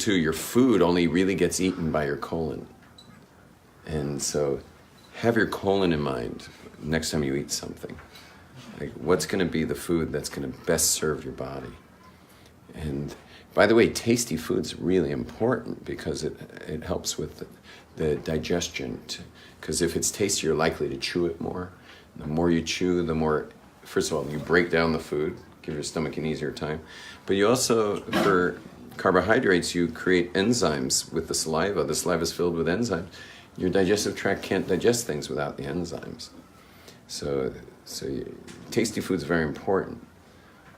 too, your food only really gets eaten by your colon. And so have your colon in mind next time you eat something. Like, what's going to be the food that's going to best serve your body? And by the way, tasty food's really important because it helps with the digestion. Because if it's tasty, you're likely to chew it more. The more you chew, the more, first of all, you break down the food, give your stomach an easier time. But you also, for carbohydrates, you create enzymes with the saliva. The saliva is filled with enzymes. Your digestive tract can't digest things without the enzymes. So tasty food is very important,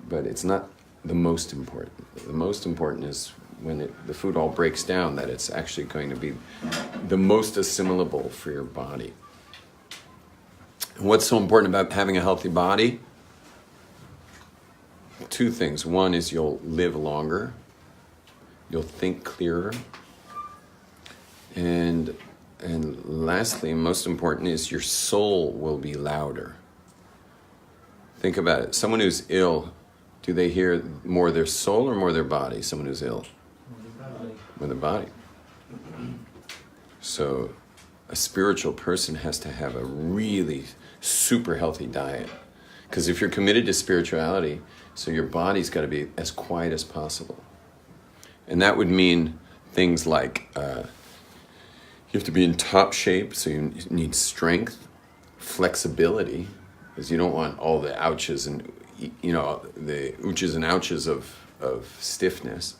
but it's not the most important. The most important is when the food all breaks down, that it's actually going to be the most assimilable for your body. And what's so important about having a healthy body? Two things. One is you'll live longer, you'll think clearer, and lastly, most important, is your soul will be louder. Think about it. Someone who's ill, do they hear more their soul or more their body? Someone who's ill? More their body. So a spiritual person has to have a really super healthy diet. Because if you're committed to spirituality, so your body's got to be as quiet as possible. And that would mean things like you have to be in top shape, so you need strength, flexibility, because you don't want all the ouches and, the ooches and ouches of stiffness.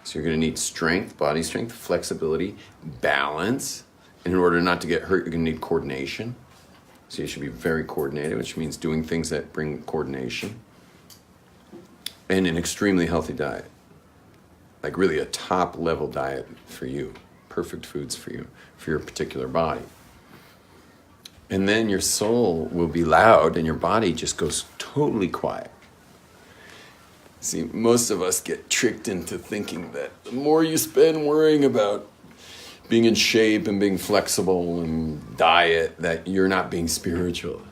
So you're going to need strength, body strength, flexibility, balance. And in order not to get hurt, you're going to need coordination. So you should be very coordinated, which means doing things that bring coordination. And an extremely healthy diet. Like really a top level diet for you. Perfect foods for you, for your particular body. And then your soul will be loud and your body just goes totally quiet. See, most of us get tricked into thinking that the more you spend worrying about being in shape and being flexible and diet, that you're not being spiritual.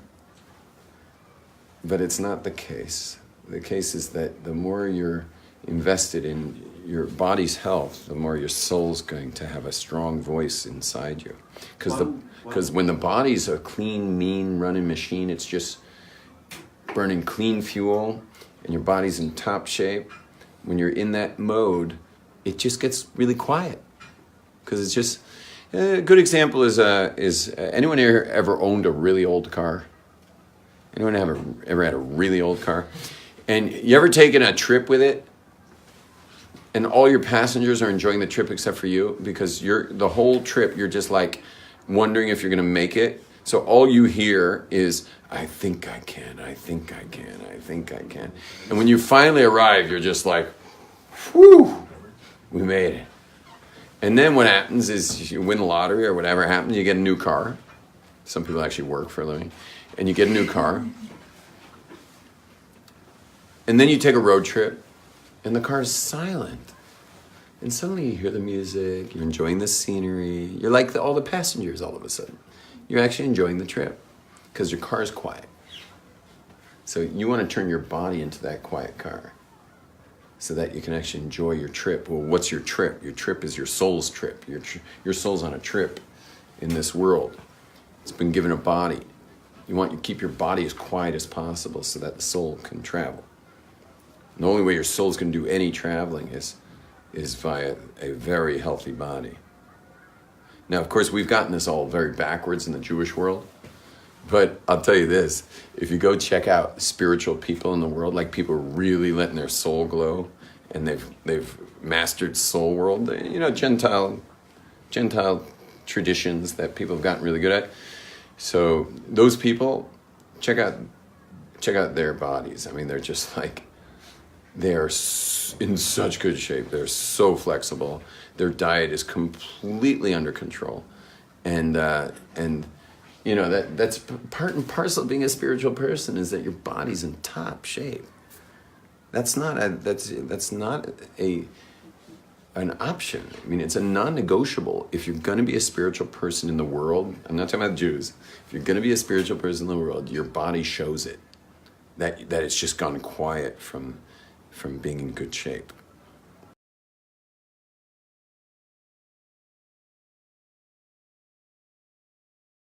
But it's not the case. The case is that the more you're invested in your body's health, the more your soul's going to have a strong voice inside you. Because when the body's a clean, mean, running machine, it's just burning clean fuel, and your body's in top shape. When you're in that mode, it just gets really quiet. Because it's just, a good example is anyone here ever owned a really old car? Anyone ever had a really old car? And you ever taken a trip with it? And all your passengers are enjoying the trip except for you, because the whole trip you're just like wondering if you're going to make it. So all you hear is, I think I can, I think I can, I think I can. And when you finally arrive, you're just like, whew, we made it. And then what happens is you win the lottery or whatever happens, you get a new car. Some people actually work for a living. And you get a new car. And then you take a road trip. And the car is silent. And suddenly you hear the music, you're enjoying the scenery. You're like all the passengers all of a sudden. You're actually enjoying the trip because your car is quiet. So you want to turn your body into that quiet car so that you can actually enjoy your trip. Well, what's your trip? Your trip is your soul's trip. Your soul's on a trip in this world. It's been given a body. You want to keep your body as quiet as possible so that the soul can travel. The only way your soul's going to do any traveling is via a very healthy body. Now, of course, we've gotten this all very backwards in the Jewish world. But I'll tell you this, if you go check out spiritual people in the world, like people really letting their soul glow, and they've mastered soul world, Gentile traditions that people have gotten really good at. So those people, check out their bodies. I mean, they're just like, they're in such good shape. They're so flexible. Their diet is completely under control. And that's part and parcel of being a spiritual person, is that your body's in top shape. That's not an option. I mean, it's a non-negotiable. If you're going to be a spiritual person in the world, I'm not talking about Jews. If you're going to be a spiritual person in the world, your body shows it. That it's just gone quiet from being in good shape.